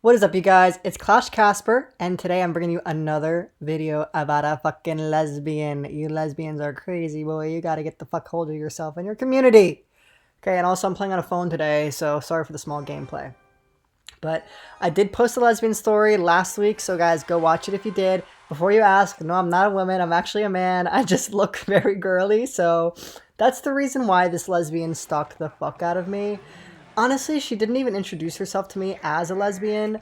What is up, you guys? It's Clash Casper, and today I'm bringing you another video about a fucking lesbian. You lesbians are crazy, boy. You gotta get the fuck hold of yourself and your community. Okay, and also I'm playing on a phone today, so sorry for the small gameplay. But I did post a lesbian story last week, so guys, go watch it if you did. Before you ask, no, I'm not a woman. I'm actually a man. I just look very girly, so that's the reason why this lesbian stalked the fuck out of me. Honestly, she didn't even introduce herself to me as a lesbian.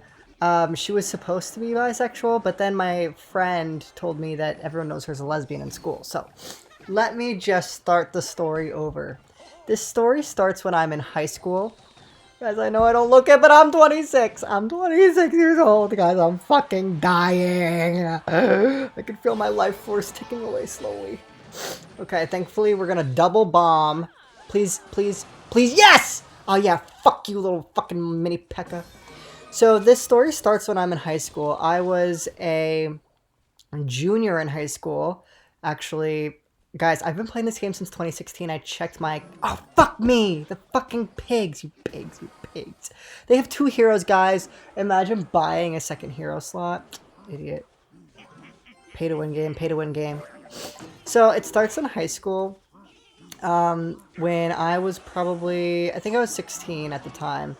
She was supposed to be bisexual, but then my friend told me that everyone knows her as a lesbian in school. So let me just start the story over. This story starts when I'm in high school. Guys, I know I don't look it, but I'm 26. I'm 26 years old, guys. I'm fucking dying. I can feel my life force ticking away slowly. Okay, thankfully we're gonna double bomb. Please, please, please, yes! Oh yeah, fuck you, little fucking mini P.E.K.K.A. So this story starts when I'm in high school. I was a junior in high school. Actually, guys, I've been playing this game since 2016. I checked my... Oh, fuck me! The fucking pigs, you pigs, you pigs. They have 2 heroes, guys. Imagine buying a second hero slot. Idiot. Pay to win game, pay to win game. So it starts in high school. When I was probably, I think I was 16 at the time.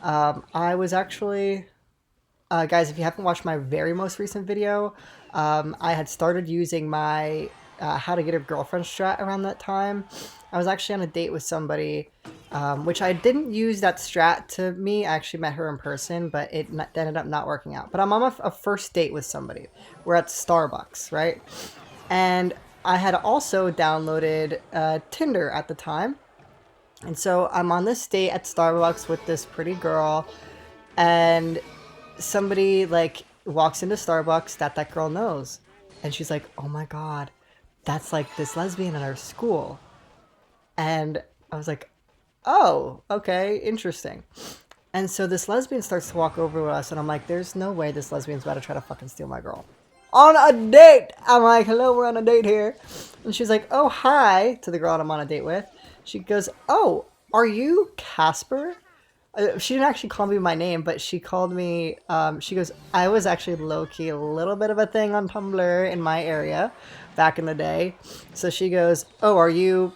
I was actually, guys, if you haven't watched my very most recent video, I had started using my how to get a girlfriend strat around that time. I was actually on a date with somebody, which I didn't use that strat to me. I actually met her in person, but it ended up not working out. But I'm on a first date with somebody. We're at Starbucks, right? And I had also downloaded Tinder at the time. And so I'm on this date at Starbucks with this pretty girl, and somebody like walks into Starbucks that girl knows. And she's like, "Oh my god, that's like this lesbian in our school." And I was like, "Oh, okay, interesting." And so this lesbian starts to walk over with us, and I'm like, "There's no way this lesbian's about to try to fucking steal my girl." On a date! I'm like, "Hello, we're on a date here." And she's like, "Oh, hi," to the girl I'm on a date with. She goes, "Oh, are you Casper?" She didn't actually call me my name, but she called me, she goes, "I was actually low-key a little bit of a thing on Tumblr in my area back in the day." So she goes, "Oh, are you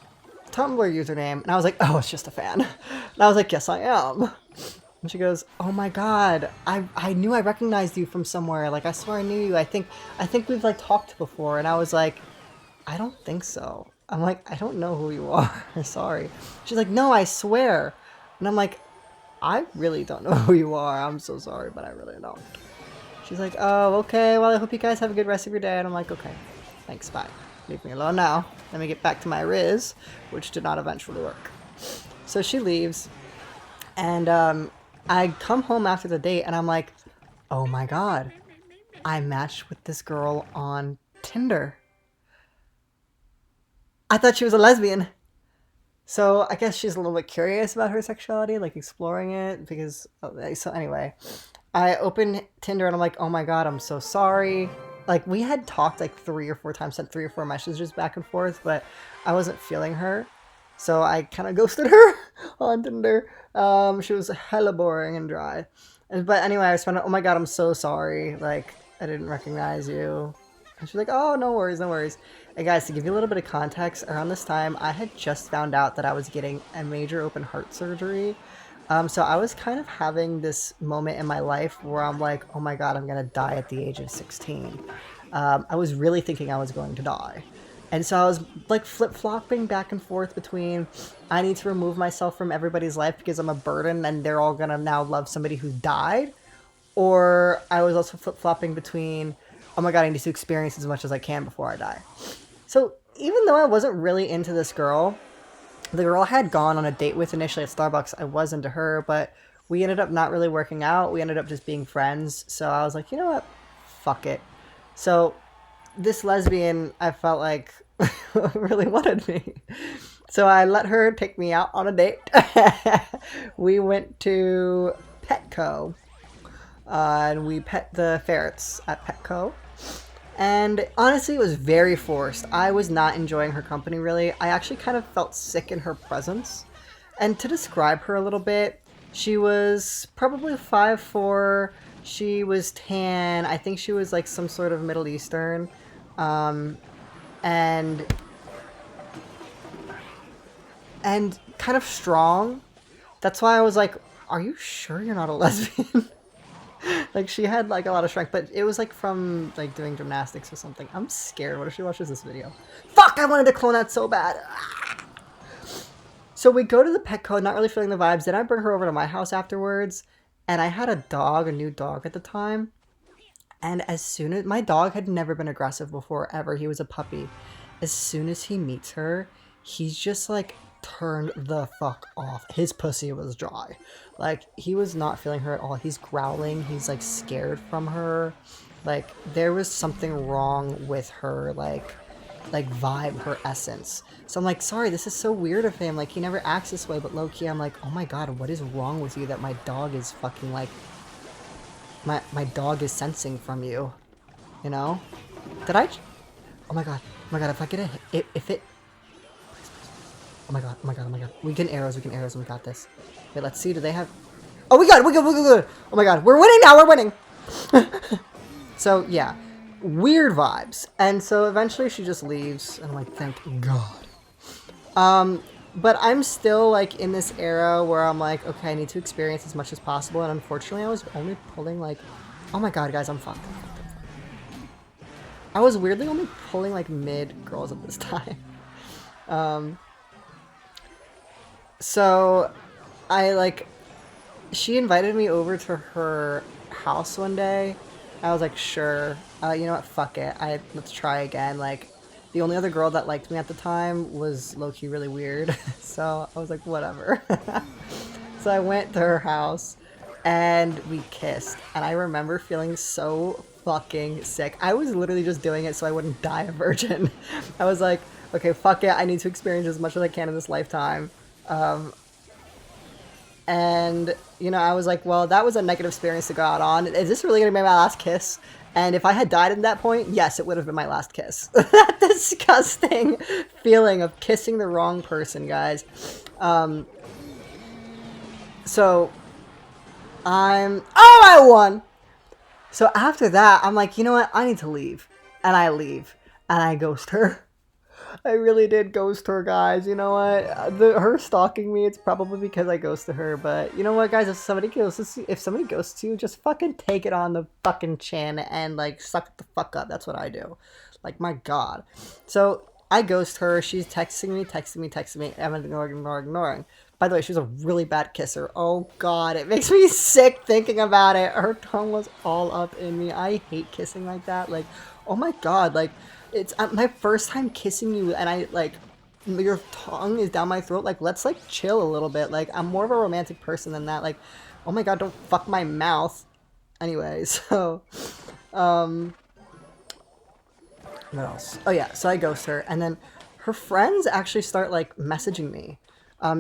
Tumblr username?" And I was like, "Oh, it's just a fan." And I was like, "Yes, I am." And she goes, "Oh my god, I knew I recognized you from somewhere. Like, I swear I knew you. I think we've like talked before." And I was like, "I don't think so." I'm like, "I don't know who you are." Sorry. She's like, "No, I swear." And I'm like, "I really don't know who you are. I'm so sorry, but I really don't." She's like, "Oh, okay. Well, I hope you guys have a good rest of your day." And I'm like, "Okay, thanks, bye. Leave me alone now. Let me get back to my Riz," which did not eventually work. So she leaves, and I come home after the date, and I'm like, "Oh my god, I matched with this girl on Tinder. I thought she was a lesbian." So I guess she's a little bit curious about her sexuality, like exploring it, because so anyway, I open Tinder and I'm like, "Oh my god, I'm so sorry." Like, we had talked like 3 or 4 times, sent 3 or 4 messages back and forth, but I wasn't feeling her, so I kind of ghosted her on Tinder. She was hella boring and dry, but anyway, I responded, "Oh my god, I'm so sorry. Like, I didn't recognize you." And she's like, "Oh, no worries, no worries." And guys, to give you a little bit of context, around this time, I had just found out that I was getting a major open heart surgery. So I was kind of having this moment in my life where I'm like, "Oh my god, I'm gonna die at the age of 16." I was really thinking I was going to die. And so I was like flip-flopping back and forth between, I need to remove myself from everybody's life because I'm a burden and they're all gonna now love somebody who died. Or I was also flip-flopping between, oh my god, I need to experience as much as I can before I die. So even though I wasn't really into this girl, the girl I had gone on a date with initially at Starbucks, I was into her, but we ended up not really working out. We ended up just being friends. So I was like, you know what? Fuck it. So this lesbian, I felt like really wanted me. So I let her take me out on a date. We went to Petco, and we pet the ferrets at Petco. And honestly, it was very forced. I was not enjoying her company, really. I actually kind of felt sick in her presence. And to describe her a little bit, She was probably 5'4". She was tan. I think she was like some sort of Middle Eastern. Um, and kind of strong. That's why I was like, are you sure you're not a lesbian? Like, she had like a lot of strength, but it was like from like doing gymnastics or something. I'm scared. What if she watches this video? Fuck, I wanted to clone that so bad. So we go to the Petco, not really feeling the vibes. Then I bring her over to my house afterwards, and I had a new dog at the time. And as soon as my dog had never been aggressive before ever, he was a puppy. As soon as he meets her, he's just like turned the fuck off. His pussy was dry. Like, he was not feeling her at all. He's growling. He's like scared from her. Like, there was something wrong with her, like vibe, her essence. So I'm like, sorry, this is so weird of him. Like, he never acts this way, but low-key I'm like, oh my god, what is wrong with you that my dog is fucking like, my dog is sensing from you, you know? Did I? Oh my god, if I get a hit, if it, oh my god, we can arrows, we got this. Wait, let's see, do they have, oh, we got it, we good. Oh my god, we're winning now, we're winning. So yeah, weird vibes. And so eventually she just leaves, and I'm like, thank god. But I'm still like in this era where I'm like, okay, I need to experience as much as possible, and unfortunately I was only pulling like, oh my god, guys, I'm fucked. I was weirdly only pulling like mid girls at this time. So I like, she invited me over to her house one day. I was like, sure, you know what, fuck it, let's try again. Like, the only other girl that liked me at the time was low-key really weird, so I was like, whatever. So I went to her house, and we kissed, and I remember feeling so fucking sick. I was literally just doing it so I wouldn't die a virgin. I was like, okay, fuck it, I need to experience as much as I can in this lifetime. And, you know, I was like, well, that was a negative experience to go out on. Is this really going to be my last kiss? And if I had died at that point, yes, it would have been my last kiss. That disgusting feeling of kissing the wrong person, guys. So, I won! So after that, I'm like, you know what? I need to leave. And I leave. And I ghost her. I really did ghost her, guys. You know what? Her stalking me, it's probably because I ghosted her. But you know what, guys? If somebody ghosts you, just fucking take it on the fucking chin and like suck the fuck up. That's what I do. Like, my god. So I ghost her. She's texting me. I'm ignoring. By the way, she was a really bad kisser. Oh god, it makes me sick thinking about it. Her tongue was all up in me. I hate kissing like that. Like, oh my god, like, it's my first time kissing you, and I, like, your tongue is down my throat. Like, let's, like, chill a little bit. Like, I'm more of a romantic person than that. Like, oh my god, don't fuck my mouth. Anyway, so, what else? Oh yeah, so I ghost her, and then her friends actually start, like, messaging me.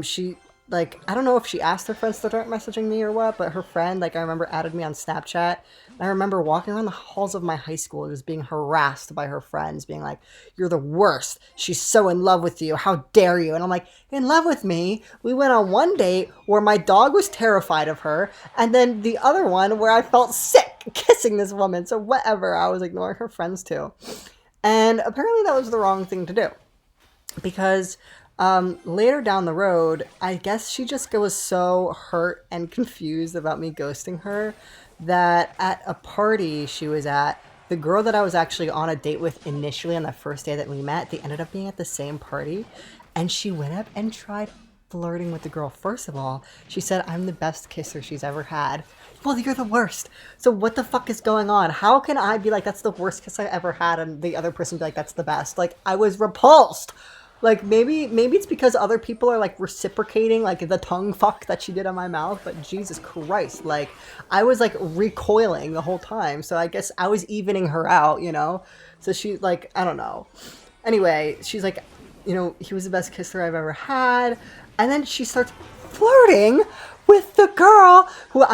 She, like, I don't know if she asked her friends to start messaging me or what, but her friend, like, I remember added me on Snapchat. And I remember walking around the halls of my high school just being harassed by her friends, being like, you're the worst. She's so in love with you. How dare you? And I'm like, in love with me? We went on one date where my dog was terrified of her, and then the other one where I felt sick kissing this woman. So whatever, I was ignoring her friends too. And apparently that was the wrong thing to do. Because later down the road, I guess she just was so hurt and confused about me ghosting her that at a party she was at, the girl that I was actually on a date with initially on the first day that we met, they ended up being at the same party, and she went up and tried flirting with the girl. First of all, she said I'm the best kisser she's ever had. Well, you're the worst. So what the fuck is going on? How can I be like, that's the worst kiss I ever had, and the other person be like, that's the best? Like, I was repulsed. Like, maybe it's because other people are, like, reciprocating, like, the tongue fuck that she did on my mouth, but Jesus Christ, like, I was, like, recoiling the whole time, so I guess I was evening her out, you know? So she, like, I don't know. Anyway, she's like, you know, he was the best kisser I've ever had, and then she starts flirting with the girl who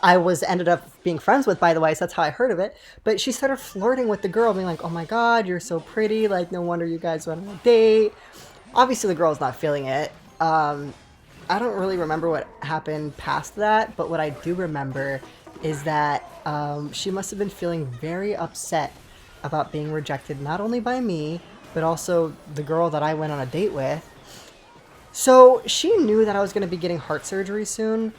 I was ended up being friends with, by the way, so that's how I heard of it. But she started flirting with the girl, being like, oh my god, you're so pretty, like, no wonder you guys went on a date. Obviously the girl's not feeling it. I don't really remember what happened past that, but what I do remember is that she must have been feeling very upset about being rejected, not only by me, but also the girl that I went on a date with. So she knew that I was going to be getting heart surgery soon.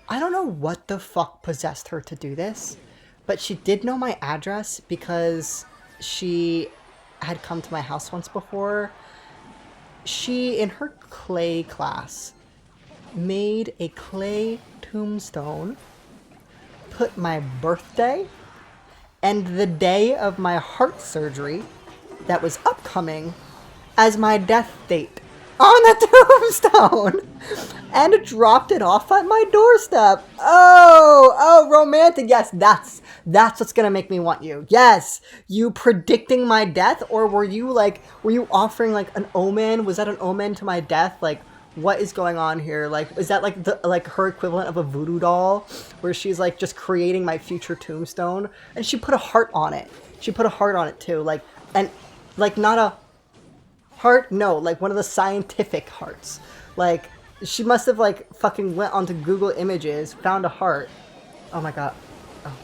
I don't know what the fuck possessed her to do this, but she did know my address because she had come to my house once before. She, in her clay class, made a clay tombstone, put my birthday and the day of my heart surgery that was upcoming as my death date on the tombstone and dropped it off at my doorstep. Oh, romantic. Yes, that's what's gonna make me want you. Yes, you predicting my death, or were you offering like an omen? Was that an omen to my death? Like, what is going on here? Like, is that like her equivalent of a voodoo doll, where she's like just creating my future tombstone? And she put a heart on it. She put a heart on it too. Like, and like not a heart, no, like one of the scientific hearts. Like, she must have like fucking went onto Google Images, found a heart. Oh my god. Oh.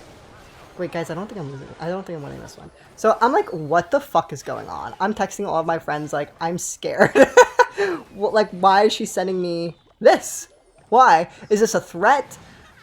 Wait, guys, I don't think I'm losing. I don't think I'm winning this one. So I'm like, what the fuck is going on? I'm texting all of my friends like, I'm scared. Like, why is she sending me this? Why? Is this a threat?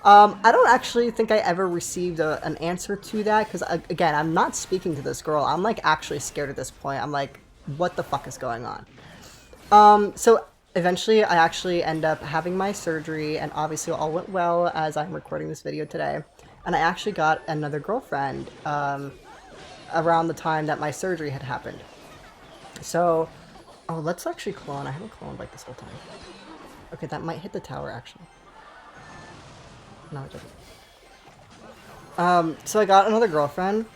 I don't actually think I ever received an answer to that, because again, I'm not speaking to this girl. I'm like actually scared at this point. I'm like, what the fuck is going on? So eventually I actually end up having my surgery, and obviously all went well as I'm recording this video today. And I actually got another girlfriend around the time that my surgery had happened. So, oh, let's actually clone. I haven't cloned like this whole time. Okay, that might hit the tower actually. No, it doesn't. So I got another girlfriend,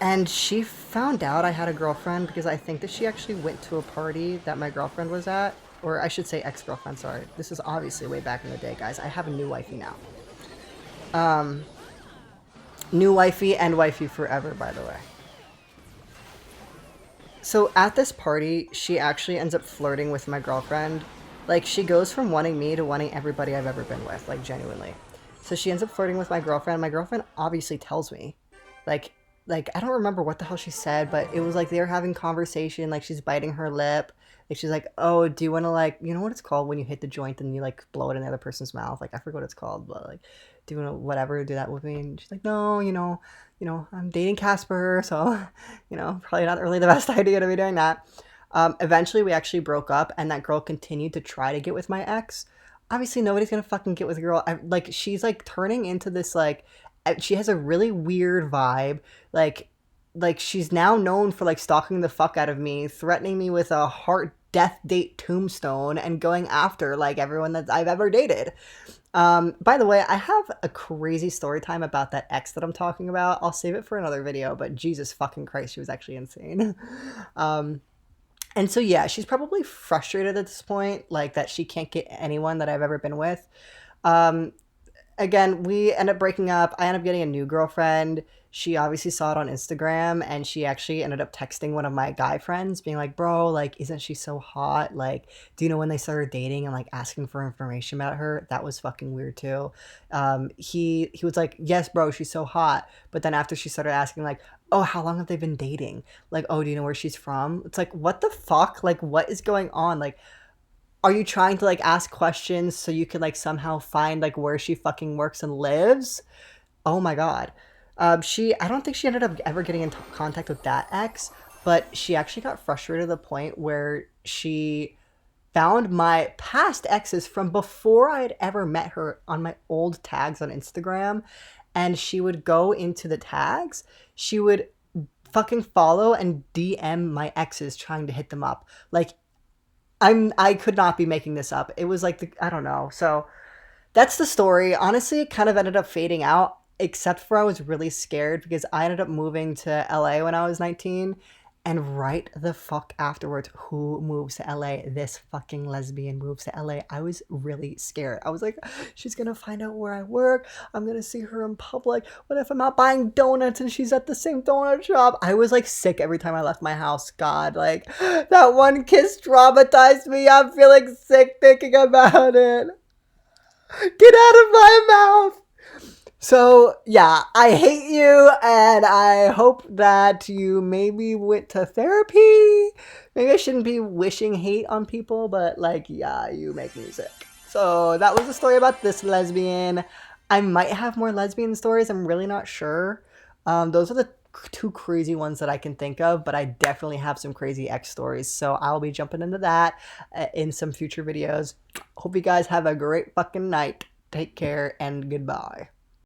and she found out I had a girlfriend because I think that she actually went to a party that my girlfriend was at. Or I should say ex-girlfriend, sorry. This is obviously way back in the day, guys. I have a new wifey now. New wifey and wifey forever, by the way. So at this party, she actually ends up flirting with my girlfriend. Like, she goes from wanting me to wanting everybody I've ever been with, like, genuinely. So she ends up flirting with my girlfriend. My girlfriend obviously tells me. Like, I don't remember what the hell she said, but it was like they were having conversation, like she's biting her lip. Like, she's like, oh, do you want to, like, you know what it's called when you hit the joint and you, like, blow it in the other person's mouth? Like, I forget what it's called, but, like, do you want to, whatever, do that with me? And she's like, no, I'm dating Casper, so, probably not really the best idea to be doing that. Eventually, we actually broke up, and that girl continued to try to get with my ex. Obviously, nobody's gonna fucking get with a girl. Like, she's, like, turning into this, like, she has a really weird vibe. Like she's now known for, like, stalking the fuck out of me, threatening me with a heart death date tombstone, and going after, like, everyone that I've ever dated. By the way, I have a crazy story time about that ex that I'm talking about. I'll save it for another video, but Jesus fucking Christ, she was actually insane. And so, yeah, she's probably frustrated at this point, like, that she can't get anyone that I've ever been with. Um, Again, we end up breaking up. I end up getting a new girlfriend. She obviously saw it on Instagram, and she actually ended up texting one of my guy friends being like, bro, like, isn't she so hot? Like, do you know when they started dating, and, like, asking for information about her? That was fucking weird too. He was like, yes, bro, she's so hot. But then after she started asking, like, oh, how long have they been dating? Like, oh, do you know where she's from? It's like, what the fuck? Like, what is going on? Like, are you trying to, like, ask questions so you could, like, somehow find, like, where she fucking works and lives? Oh my god. I don't think she ended up ever getting in contact with that ex, but she actually got frustrated to the point where she found my past exes from before I had ever met her on my old tags on Instagram, and she would go into the tags. She would fucking follow and DM my exes trying to hit them up. Like, I could not be making this up. It was like, I don't know. So that's the story. Honestly, it kind of ended up fading out, except for I was really scared because I ended up moving to LA when I was 19. And right the fuck afterwards, who moves to LA? This fucking lesbian moves to LA. I was really scared. I was like, she's gonna find out where I work. I'm gonna see her in public. What if I'm out buying donuts and she's at the same donut shop? I was like sick every time I left my house. God, like that one kiss traumatized me. I'm feeling sick thinking about it. Get out of my mouth. So, yeah, I hate you, and I hope that you maybe went to therapy. Maybe I shouldn't be wishing hate on people, but, like, yeah, you make me sick. So, that was the story about this lesbian. I might have more lesbian stories. I'm really not sure. Those are the two crazy ones that I can think of, but I definitely have some crazy ex stories. So, I'll be jumping into that in some future videos. Hope you guys have a great fucking night. Take care, and goodbye.